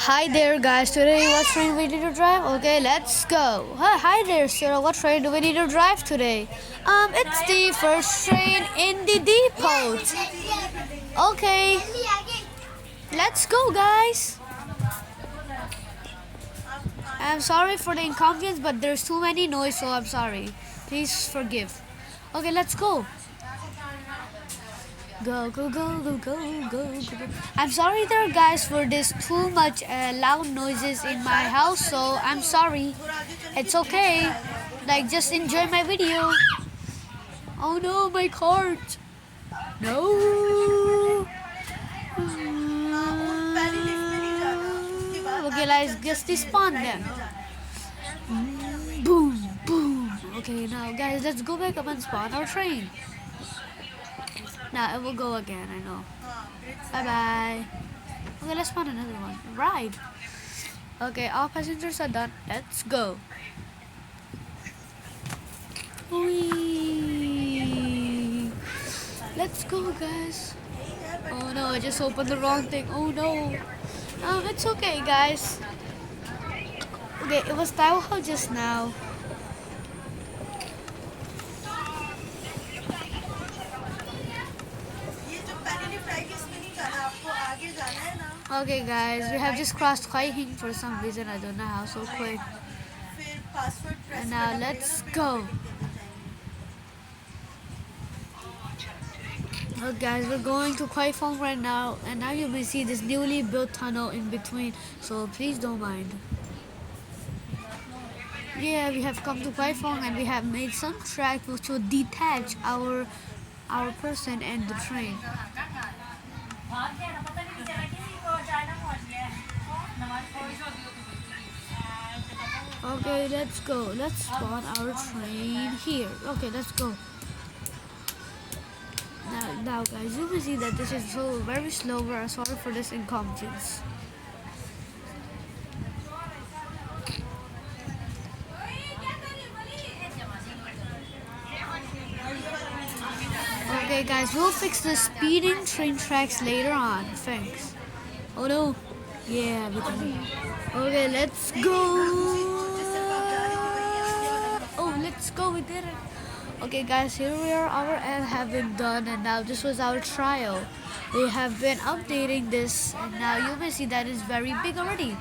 Hi there guys, today what train we need to drive? Okay, let's go. Hi there Sarah, what train do we need to drive today? It's the first train in the depot. Okay, let's go guys. I'm sorry for the inconvenience, but there's too many noise, so I'm sorry. Please forgive. Okay, let's go. Go, go, go, go, go, go, go. I'm sorry there guys for this too much loud noises in my house, so I'm sorry. It's okay. Like, just enjoy my video. Oh no, my cart. No. Okay, let's just despawn then. Boom, boom. Okay, now guys, let's go back up and spawn our train. Now it will go again, I know. Bye bye. Okay, let's find another one. Ride. Okay, all passengers are done. Let's go. Whee. Let's go, guys. Oh no, I just opened the wrong thing. Oh no. It's okay, guys. Okay, it was Taiwan just now. Okay guys, we have just crossed Kwai Fong for some reason, I don't know how, so quick. And now let's go. Oh guys, we're going to Kwai Fong right now, and now you may see this newly built tunnel in between, so please don't mind. Yeah, we have come to Kwai Fong and we have made some tracks which will detach our person and the train. Okay, let's go. Let's spawn our train here. Okay, let's go. Now guys, you will see that this is so very slow. We're sorry for this inconvenience. Okay guys, we'll fix the speeding train tracks later on. Thanks. Oh no. Yeah, okay, let's go. Oh, let's go, we did it. Okay guys, here we are, our ad have been done, and now this was our trial. We have been updating this, and now you may see that it's very big already.